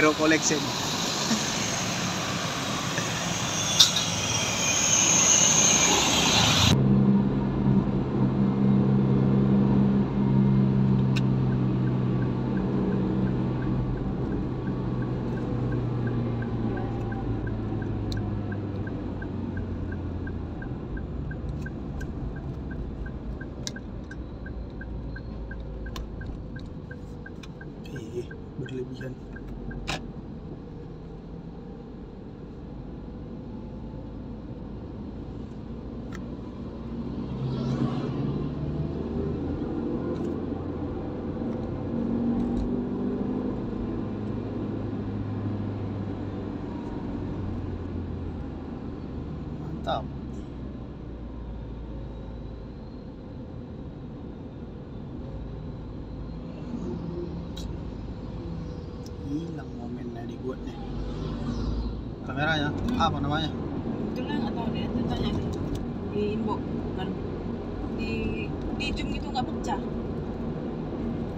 Hero Collection. Berlebihan. Mantap. Hilang momennya dibuatnya. Kameranya apa namanya? Itulah nggak tahu deh, itu tanya di inbox kan di zoom itu nggak pecah.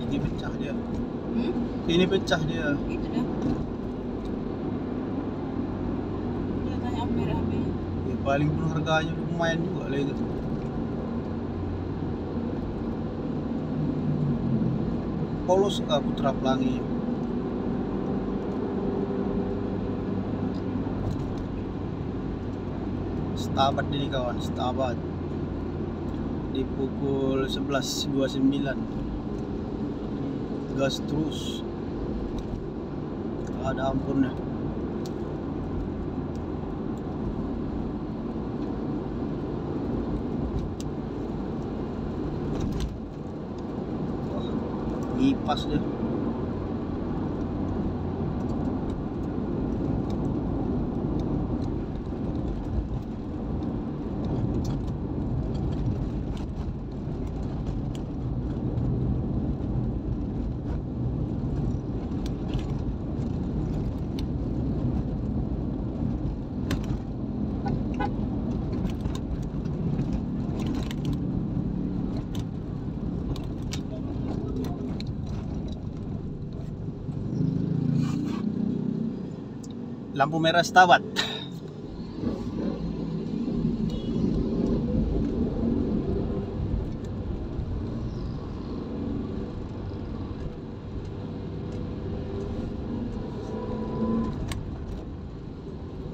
Ini pecah dia. Ini pecah dia. Itu dah. Dia tanya apa merek HP-nya. Ya, paling pun harganya lumayan juga lah itu. Polos Putra Pelangi. Stabat ini kawan, Stabat di pukul 11.29. Gas terus, gak ada ampunnya. Wah, ngipas deh. Lampu merah Stabat.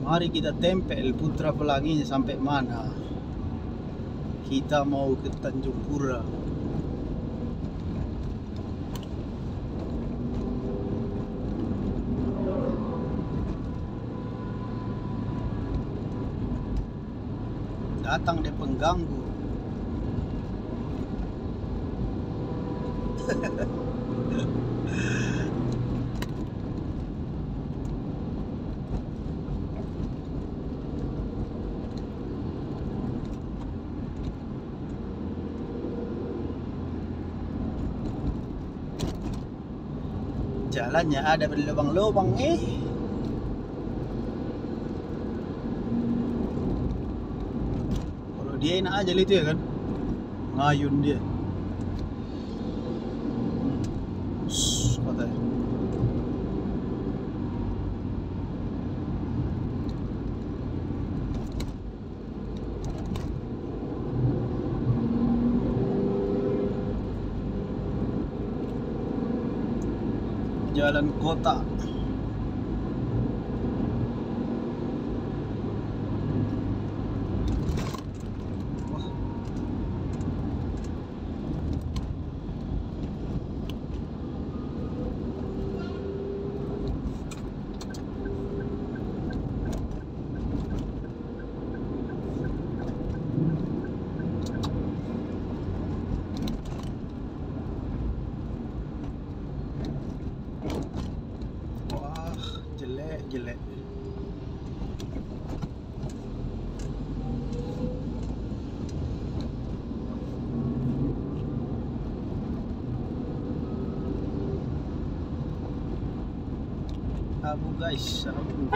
Mari kita tempel Putra Pelanginya sampai mana. Kita mau ke Tanjung Pura. Datang dia pengganggu. Jalannya ada berlubang-lubang dia enak aja itu ya kan, ngayun dia. Katanya jalan kota. Jelek. Abu guys, abu.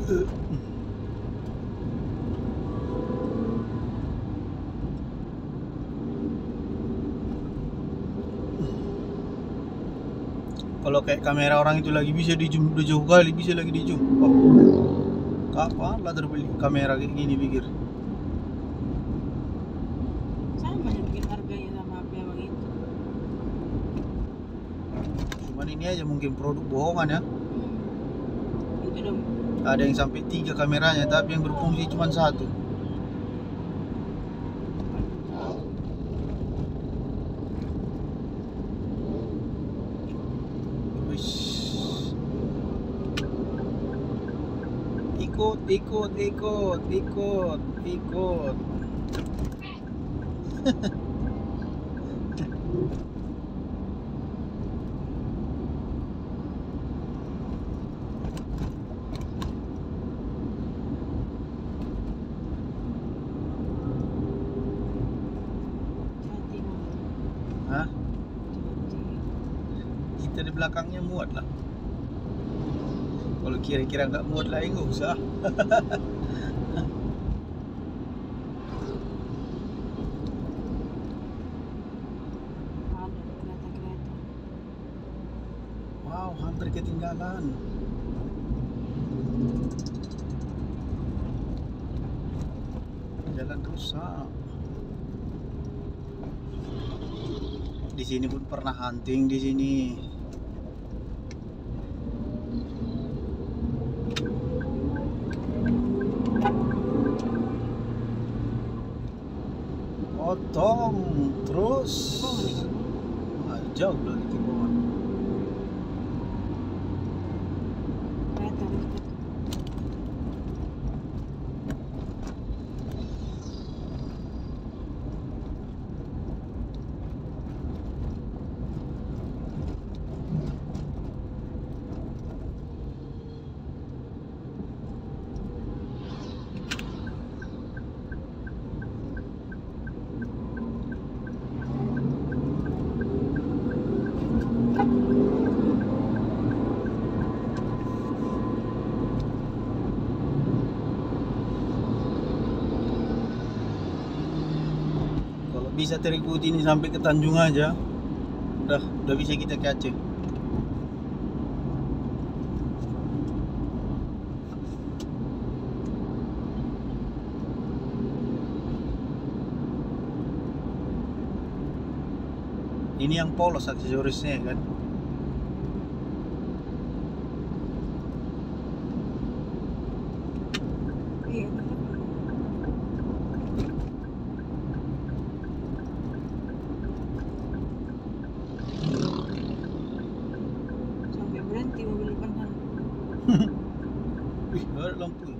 Kalau kayak kamera orang itu lagi bisa di zoom, udah jauh kali bisa lagi di zoom. Oh, kapan lah terbeli kamera kayak gini pikir? Sama aja bikin harganya sama HP abang itu. Cuman ini aja mungkin produk bohongan ya. Itu dong. Ada yang sampai 3 kameranya tapi yang berfungsi cuma 1. Ikut. Hati bang. Hah? Hati. Kita di belakangnya muat lah. Kalau kira-kira nggak muat lah, nggak usah. Ada kereta-kereta. Wow, hampir ketinggalan. Jalan rusak. Di sini pun pernah hunting di sini. Potong terus. Oh, ini kan. Jauh lagi tikungan. Kereta. Kalau bisa terikuti ini sampai ke Tanjung aja, udah bisa kita ke Aceh. Ini yang polos aksesorisnya kan. Iya. Sampai berhenti mobil depan sana. Wih, ada lampu.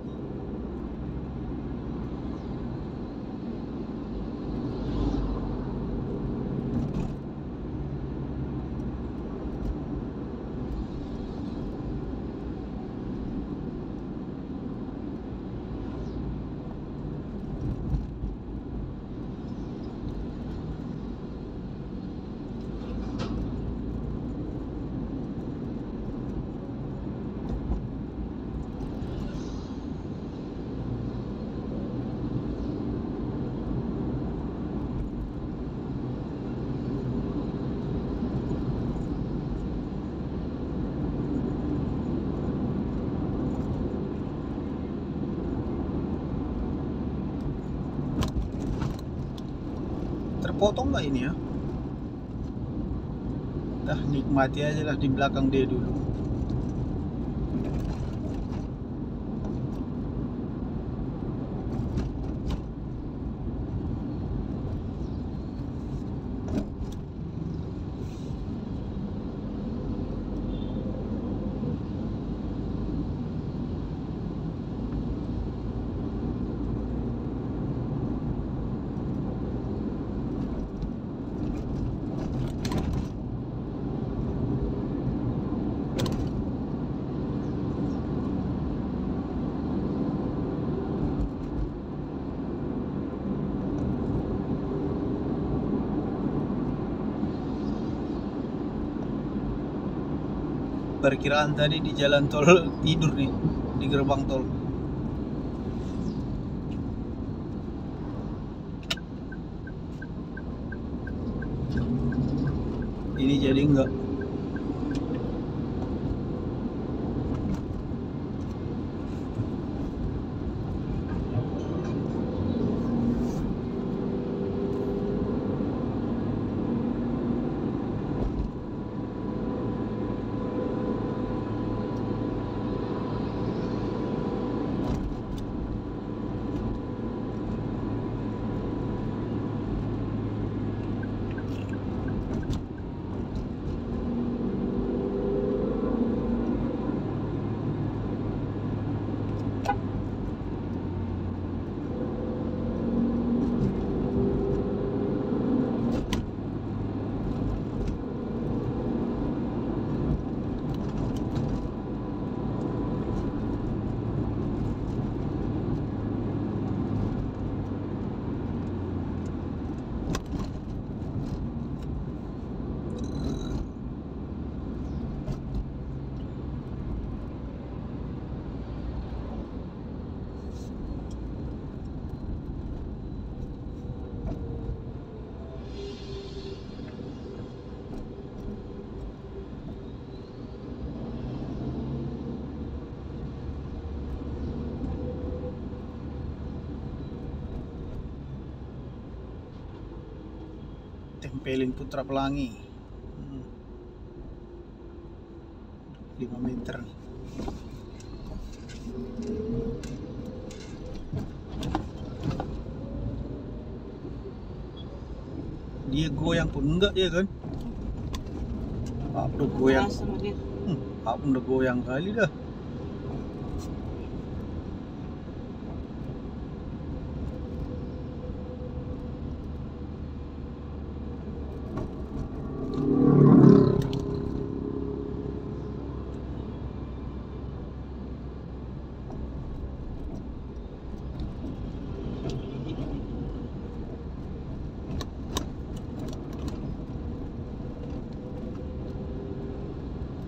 Terpotong nggak ini ya? Dah nikmati aja lah di belakang dia dulu. Perkiraan tadi di jalan tol tidur nih di gerbang tol. Ini jadi enggak. Tempelin Putra Pelangi. 5 meter nih. Dia goyang pun enggak ya kan? Apa udah goyang? Sama dia. Apa udah goyang kali dah.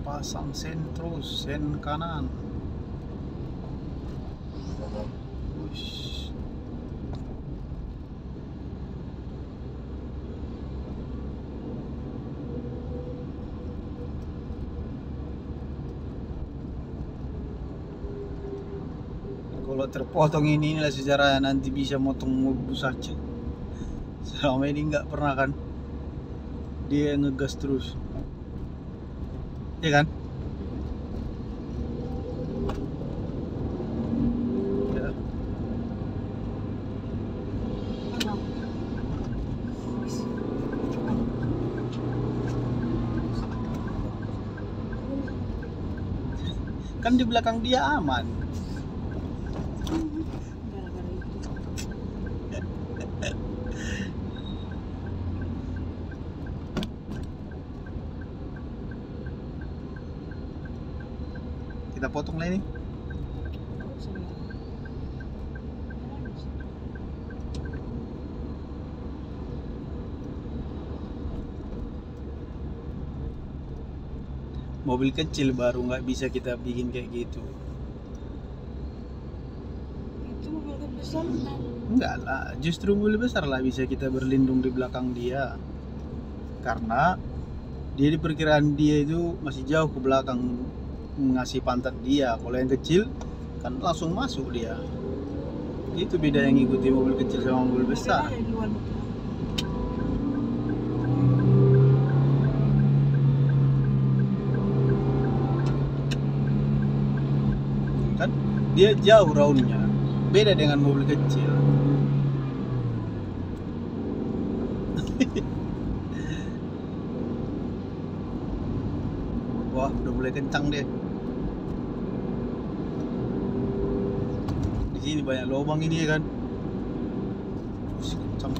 Pasang sen terus, sen kanan. Wush. Kalau terpotong inilah sejarah nanti bisa motong mobil saja. Selama ini nggak pernah kan dia ngegas terus. Iya kan? Ya. Kan di belakang dia aman. Gara-gara itu. Kita potong lah ini. Mobil kecil baru nggak bisa kita bikin kayak gitu. Itu mobil besar kan? Enggak lah, justru mobil besar lah bisa kita berlindung di belakang dia. Karena dia di perkiraan dia itu masih jauh ke belakang ngasih pantat dia. Kalau yang kecil kan langsung masuk dia. Itu beda yang ngikuti mobil kecil sama mobil besar. Ada di luar motor. Kan dia jauh roundnya, beda dengan mobil kecil. Wah, udah mulai kencang deh. Di sini banyak lubang ini ya kan. Terus kencang.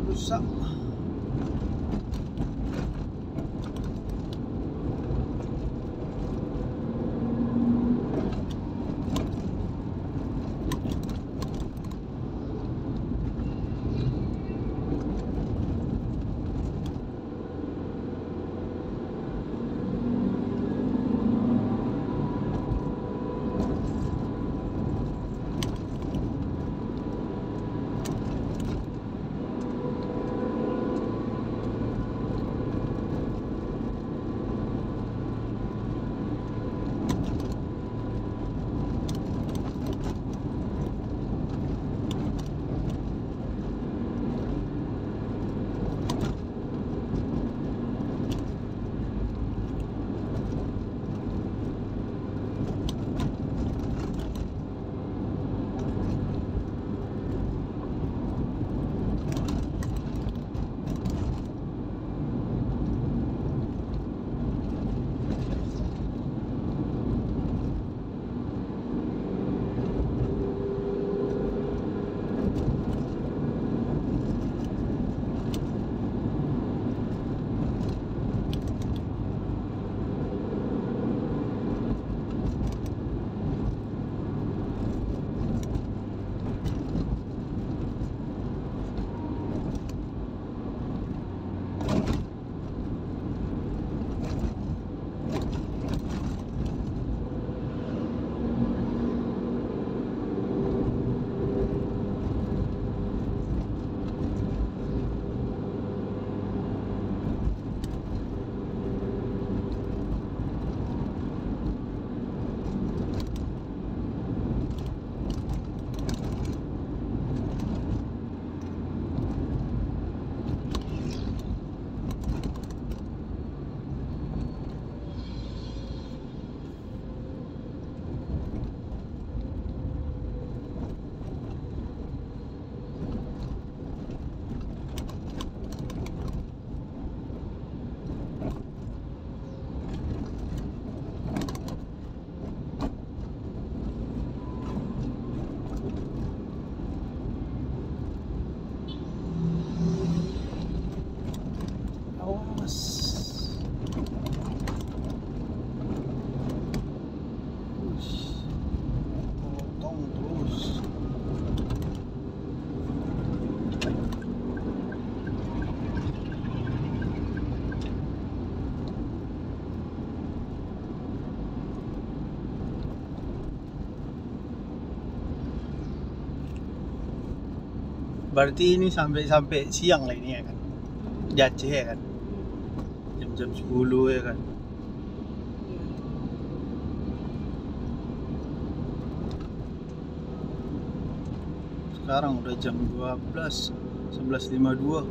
rusak. Berarti ini sampai siang lah ini ya kan? Di Aceh ya kan? Jam 10 ya kan? Sekarang udah jam 12, 11.52.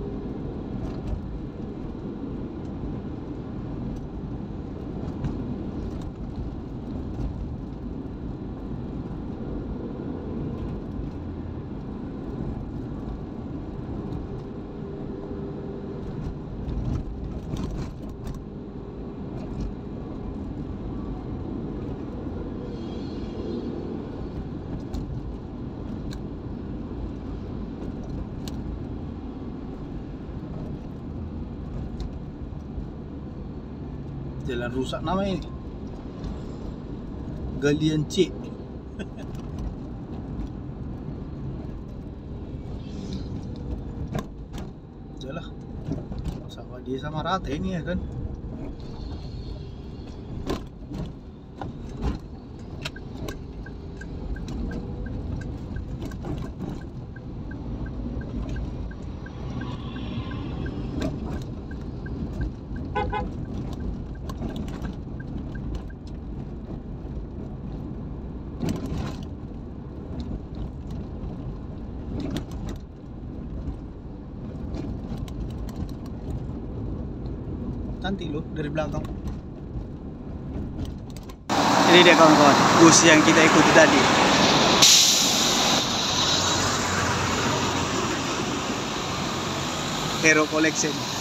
Jalan rusak namanya ini. Galian C. Jalah. Sama dia sama rata ini ya kan. Cantik loh dari belakang. Ini dia kawan-kawan, bus yang kita ikuti tadi. Hero Collection.